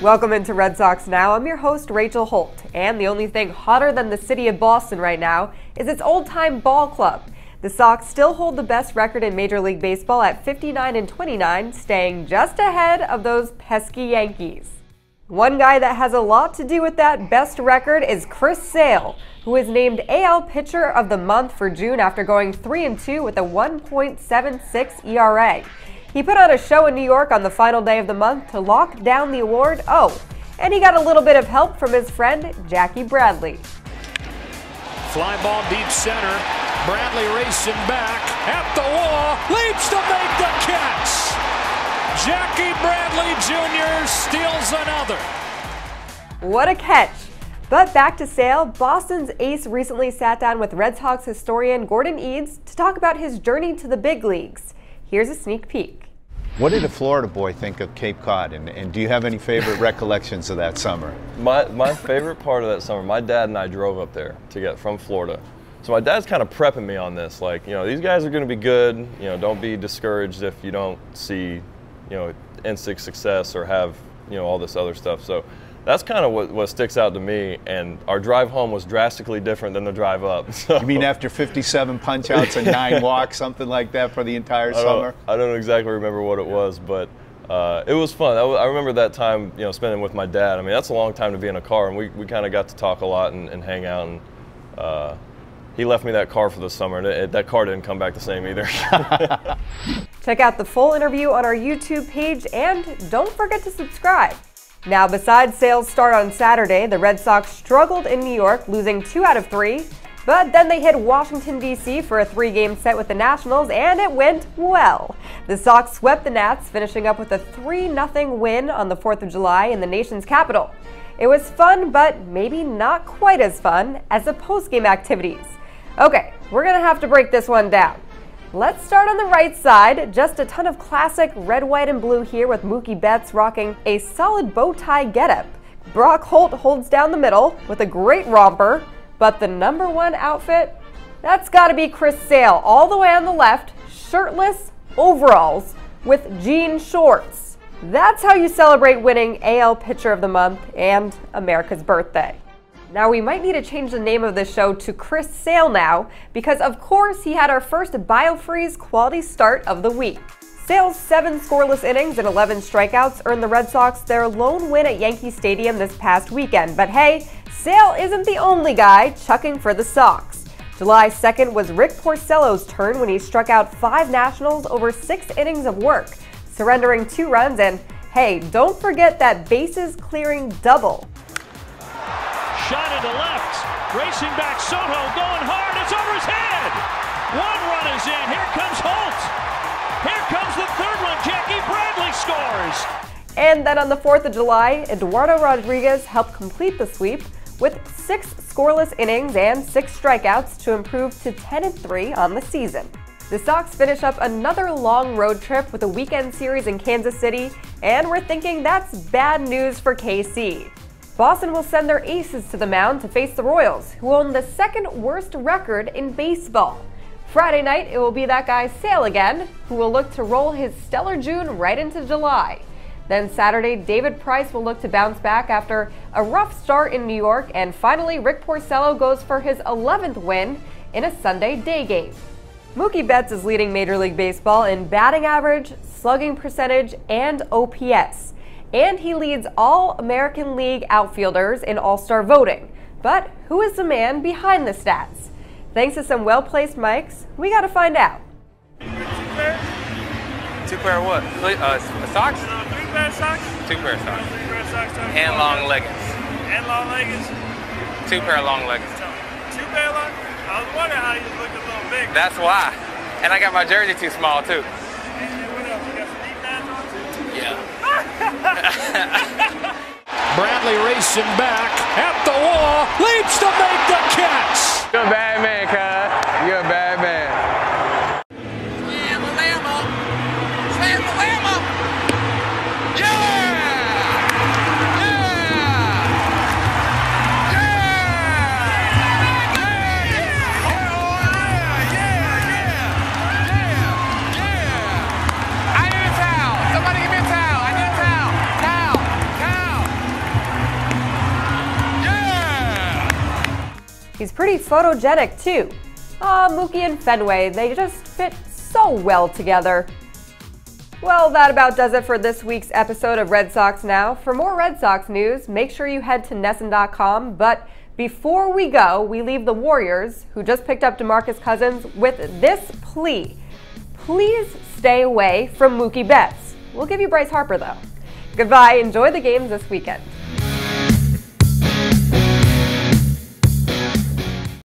Welcome into Red Sox Now. I'm your host, Rachel Holt, and the only thing hotter than the city of Boston right now is its old-time ball club. The Sox still hold the best record in Major League Baseball at 59-29, staying just ahead of those pesky Yankees. One guy that has a lot to do with that best record is Chris Sale, who was named AL Pitcher of the Month for June after going 3-2 with a 1.76 ERA. He put on a show in New York on the final day of the month to lock down the award. Oh, and he got a little bit of help from his friend Jackie Bradley. Fly ball deep center. Bradley racing back at the wall, leaps to make the catch. Jackie Bradley Jr. steals another. What a catch! But back to Sale, Boston's ace recently sat down with Red Sox historian Gordon Eads to talk about his journey to the big leagues. Here's a sneak peek. What did a Florida boy think of Cape Cod, and do you have any favorite recollections of that summer? My favorite part of that summer, my dad and I drove up there to get from Florida. So my dad's kind of prepping me on this, like, you know, these guys are going to be good, you know, don't be discouraged if you don't see, you know, instant success or have, you know, all this other stuff. So that's kind of what sticks out to me, and our drive home was drastically different than the drive up. So. You mean after 57 punch-outs and 9 walks, something like that for the entire summer? I don't exactly remember what it was, but it was fun. I remember that time, you know, spending with my dad. I mean, that's a long time to be in a car, and we kind of got to talk a lot and hang out, and he left me that car for the summer, and that car didn't come back the same either. Check out the full interview on our YouTube page, and don't forget to subscribe. Now, besides Sale's start on Saturday, the Red Sox struggled in New York, losing 2 out of 3, but then they hit Washington, D.C. for a 3-game set with the Nationals, and it went well. The Sox swept the Nats, finishing up with a 3-0 win on the 4th of July in the nation's capital. It was fun, but maybe not quite as fun as the post-game activities. Okay, we're gonna have to break this one down. Let's start on the right side. Just a ton of classic red, white, and blue here with Mookie Betts rocking a solid bow tie getup. Brock Holt holds down the middle with a great romper, but the #1 outfit, that's gotta be Chris Sale all the way on the left, shirtless overalls with jean shorts. That's how you celebrate winning AL Pitcher of the Month and America's birthday. Now, we might need to change the name of this show to Chris Sale now, because of course he had our first BioFreeze quality start of the week. Sale's 7 scoreless innings and 11 strikeouts earned the Red Sox their lone win at Yankee Stadium this past weekend. But hey, Sale isn't the only guy chucking for the Sox. July 2nd was Rick Porcello's turn when he struck out 5 Nationals over 6 innings of work, surrendering 2 runs, and hey, don't forget that bases clearing double. Shot into left, racing back Soto, going hard, it's over his head! 1 run is in, here comes Holt! Here comes the 3rd one, Jackie Bradley scores! And then on the 4th of July, Eduardo Rodriguez helped complete the sweep with 6 scoreless innings and 6 strikeouts to improve to 10-3 on the season. The Sox finish up another long road trip with a weekend series in Kansas City, and we're thinking that's bad news for KC. Boston will send their aces to the mound to face the Royals, who own the 2nd worst record in baseball. Friday night, it will be that guy Sale again, who will look to roll his stellar June right into July. Then Saturday, David Price will look to bounce back after a rough start in New York, and finally, Rick Porcello goes for his 11th win in a Sunday day game. Mookie Betts is leading Major League Baseball in batting average, slugging percentage, and OPS. And he leads all American League outfielders in All-Star voting. But who is the man behind the stats? Thanks to some well-placed mics, we gotta find out. 2-pair what? Socks? 3-pair of socks? 2-pair of socks. 3-pair of socks. And long leggings. And long leggings? 2-pair of long leggings. 2-pair long? I was wondering how you look a little big. That's why. And I got my jersey too small too. And what else? You got some deep pads on too? Yeah. Bradley racing back at the wall, leaps to make the catch. You're a bad man, cuz. You're a bad man. Slam the lamb up. Slam the lamb up. Yeah! I need a towel. Somebody give me a towel. I need a towel. Towel. He's pretty photogenic too. Mookie and Fenway, they just fit so well together. Well, that about does it for this week's episode of Red Sox Now. For more Red Sox news, make sure you head to NESN.com. But before we go, we leave the Warriors, who just picked up DeMarcus Cousins, with this plea. Please stay away from Mookie Betts. We'll give you Bryce Harper, though. Goodbye. Enjoy the games this weekend.